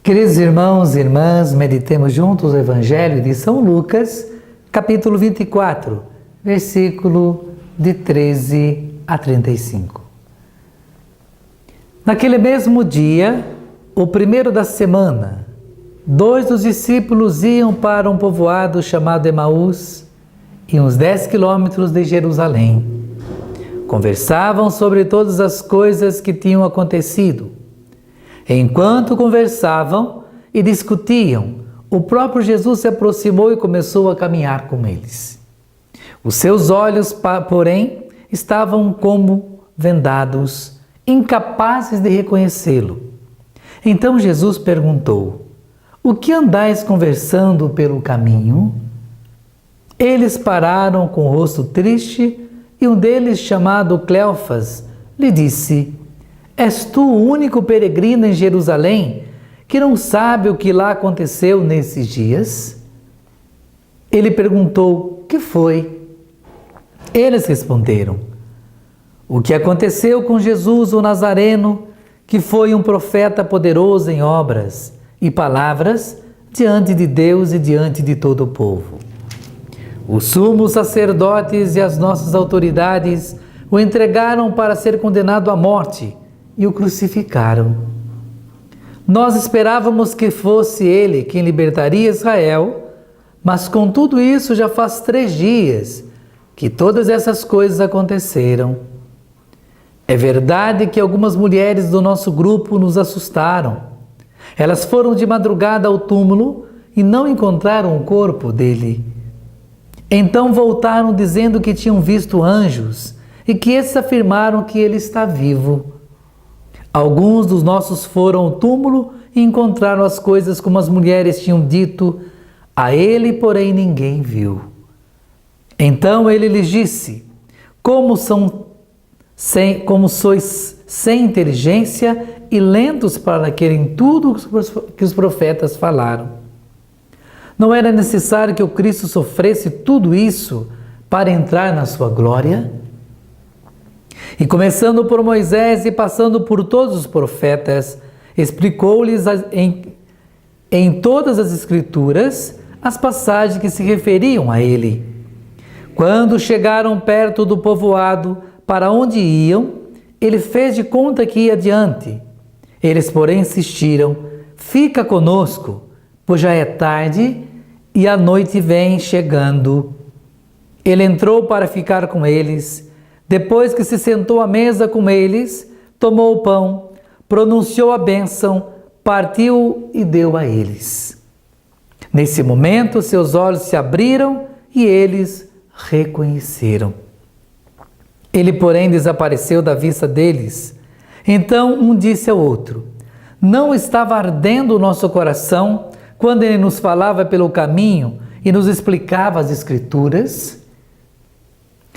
Queridos irmãos e irmãs, meditemos juntos o Evangelho de São Lucas, capítulo 24, versículo de 13 a 35. Naquele mesmo dia, o primeiro da semana, 2 dos discípulos iam para um povoado chamado Emaús, e uns 10 quilômetros de Jerusalém. Conversavam sobre todas as coisas que tinham acontecido. Enquanto conversavam e discutiam, o próprio Jesus se aproximou e começou a caminhar com eles. Os seus olhos, porém, estavam como vendados, incapazes de reconhecê-lo. Então Jesus perguntou: "O que andais conversando pelo caminho?" Eles pararam com o rosto triste e um deles, chamado Cleofas, lhe disse: "És tu o único peregrino em Jerusalém que não sabe o que lá aconteceu nesses dias?" Ele perguntou: "Que foi?" Eles responderam: "O que aconteceu com Jesus o Nazareno, que foi um profeta poderoso em obras e palavras diante de Deus e diante de todo o povo. Os sumos sacerdotes e as nossas autoridades o entregaram para ser condenado à morte e o crucificaram. Nós esperávamos que fosse ele quem libertaria Israel, mas com tudo isso já faz 3 dias que todas essas coisas aconteceram. É verdade que algumas mulheres do nosso grupo nos assustaram. Elas foram de madrugada ao túmulo e não encontraram o corpo dele. Então voltaram dizendo que tinham visto anjos e que esses afirmaram que ele está vivo. Alguns dos nossos foram ao túmulo e encontraram as coisas como as mulheres tinham dito. A ele, porém, ninguém viu." Então ele lhes disse: Como sois sem inteligência e lentos para querem tudo que os profetas falaram. Não era necessário que o Cristo sofresse tudo isso para entrar na sua glória? E começando por Moisés e passando por todos os profetas, explicou-lhes em todas as Escrituras as passagens que se referiam a ele. Quando chegaram perto do povoado para onde iam, ele fez de conta que ia adiante. Eles, porém, insistiram: "Fica conosco, pois já é tarde e a noite vem chegando." Ele entrou para ficar com eles. Depois que se sentou à mesa com eles, tomou o pão, pronunciou a bênção, partiu e deu a eles. Nesse momento, seus olhos se abriram e eles reconheceram. Ele, porém, desapareceu da vista deles. Então um disse ao outro: "Não estava ardendo o nosso coração quando ele nos falava pelo caminho e nos explicava as Escrituras?"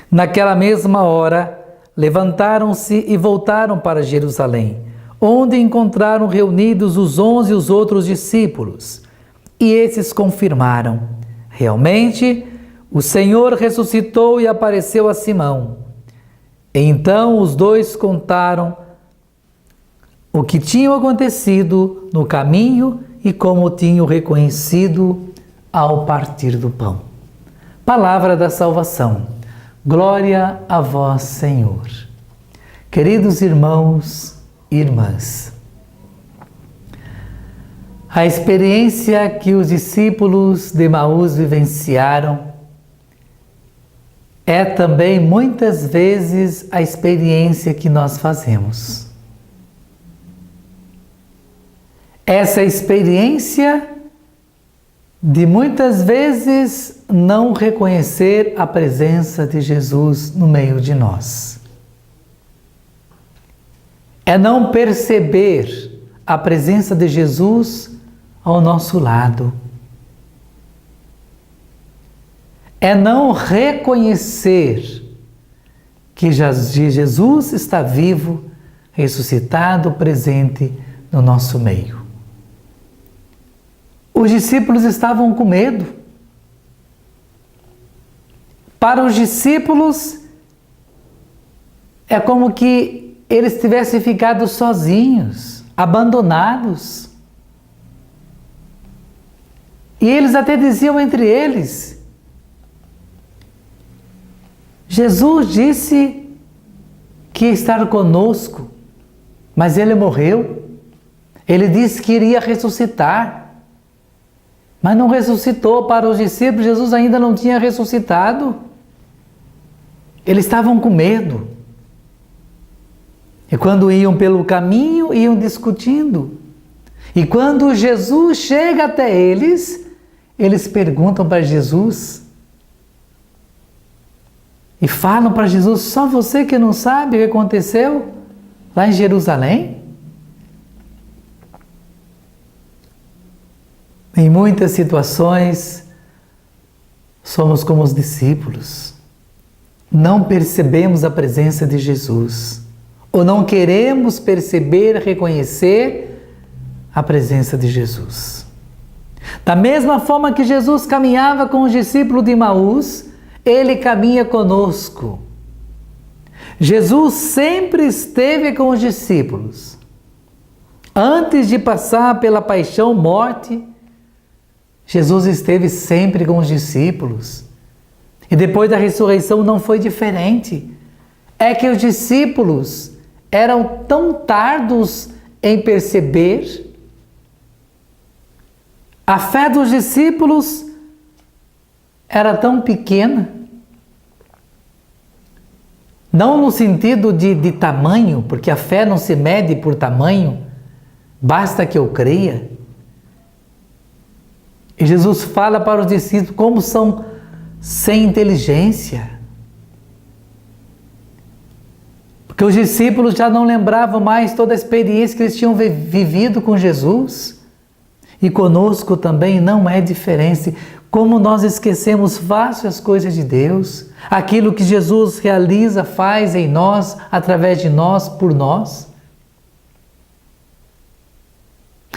Naquela mesma hora, levantaram-se e voltaram para Jerusalém, onde encontraram reunidos os 11 e os outros discípulos. E esses confirmaram: "Realmente, o Senhor ressuscitou e apareceu a Simão." Então os dois contaram o que tinha acontecido no caminho e como tinham reconhecido ao partir do pão. Palavra da salvação. Glória a vós, Senhor. Queridos irmãos e irmãs, a experiência que os discípulos de Emaús vivenciaram é também muitas vezes a experiência que nós fazemos. Essa experiência de muitas vezes não reconhecer a presença de Jesus no meio de nós. É não perceber a presença de Jesus ao nosso lado. É não reconhecer que Jesus está vivo, ressuscitado, presente no nosso meio. Os discípulos estavam com medo. Para os discípulos, é como que eles tivessem ficado sozinhos, abandonados. E eles até diziam entre eles: Jesus disse que ia estar conosco, mas ele morreu. Ele disse que iria ressuscitar, mas não ressuscitou. Para os discípulos, Jesus ainda não tinha ressuscitado. Eles estavam com medo. E quando iam pelo caminho, iam discutindo. E quando Jesus chega até eles, eles perguntam para Jesus e falam para Jesus: só você que não sabe o que aconteceu lá em Jerusalém? Em muitas situações, somos como os discípulos. Não percebemos a presença de Jesus, ou não queremos perceber, reconhecer a presença de Jesus. Da mesma forma que Jesus caminhava com os discípulos de Emaús, Ele caminha conosco. Jesus sempre esteve com os discípulos. Antes de passar pela paixão, morte, Jesus esteve sempre com os discípulos. E depois da ressurreição não foi diferente. É que os discípulos eram tão tardos em perceber. A fé dos discípulos era tão pequena. Não no sentido de tamanho, porque a fé não se mede por tamanho, basta que eu creia. E Jesus fala para os discípulos como são sem inteligência. Porque os discípulos já não lembravam mais toda a experiência que eles tinham vivido com Jesus. E conosco também não é diferente. Como nós esquecemos fácil as coisas de Deus, aquilo que Jesus realiza, faz em nós, através de nós, por nós.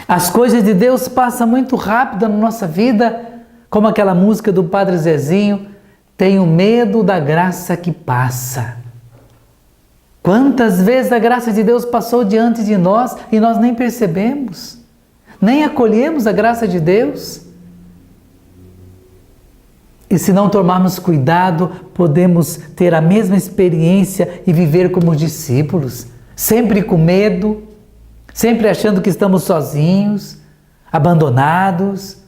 As coisas de Deus passam muito rápido na nossa vida, como aquela música do Padre Zezinho: tenho medo da graça que passa. Quantas vezes a graça de Deus passou diante de nós e nós nem percebemos, nem acolhemos a graça de Deus? E se não tomarmos cuidado, podemos ter a mesma experiência e viver como discípulos, sempre com medo, sempre achando que estamos sozinhos, abandonados.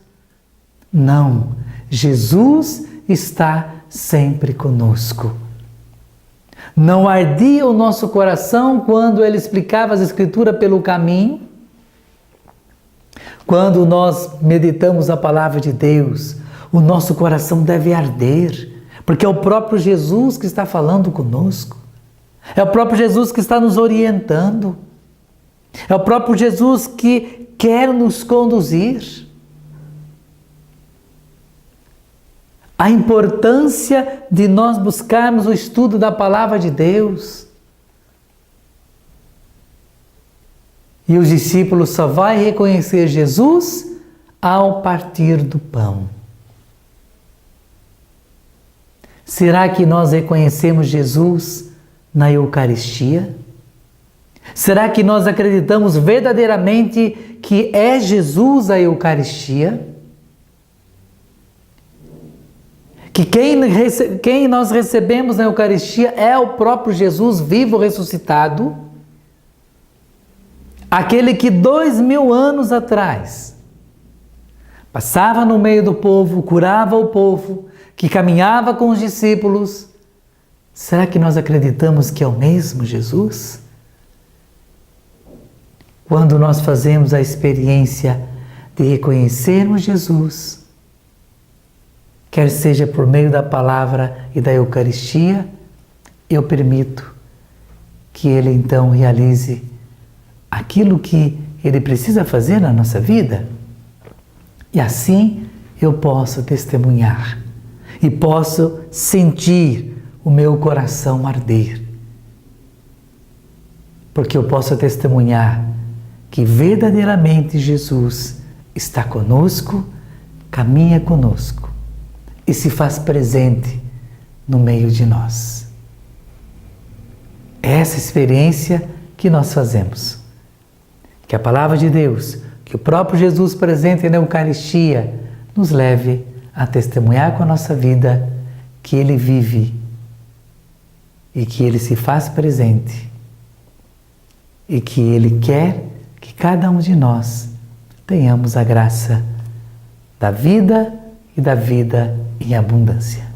Não, Jesus está sempre conosco. Não ardia o nosso coração quando Ele explicava as Escrituras pelo caminho? Quando nós meditamos a palavra de Deus, o nosso coração deve arder, porque é o próprio Jesus que está falando conosco. É o próprio Jesus que está nos orientando. É o próprio Jesus que quer nos conduzir. A importância de nós buscarmos o estudo da palavra de Deus. E os discípulos só vão reconhecer Jesus ao partir do pão. Será que nós reconhecemos Jesus na Eucaristia? Será que nós acreditamos verdadeiramente que é Jesus a Eucaristia? Que quem nós recebemos na Eucaristia é o próprio Jesus vivo ressuscitado? Aquele que 2000 anos atrás passava no meio do povo, curava o povo, que caminhava com os discípulos. Será que nós acreditamos que é o mesmo Jesus? Quando nós fazemos a experiência de reconhecermos Jesus, quer seja por meio da palavra e da Eucaristia, eu permito que Ele então realize aquilo que Ele precisa fazer na nossa vida. E assim eu posso testemunhar e posso sentir o meu coração arder. Porque eu posso testemunhar que verdadeiramente Jesus está conosco, caminha conosco e se faz presente no meio de nós. É essa experiência que nós fazemos. Que a palavra de Deus, que o próprio Jesus presente na Eucaristia, nos leve a testemunhar com a nossa vida que Ele vive e que Ele se faz presente e que Ele quer que cada um de nós tenhamos a graça da vida e da vida em abundância.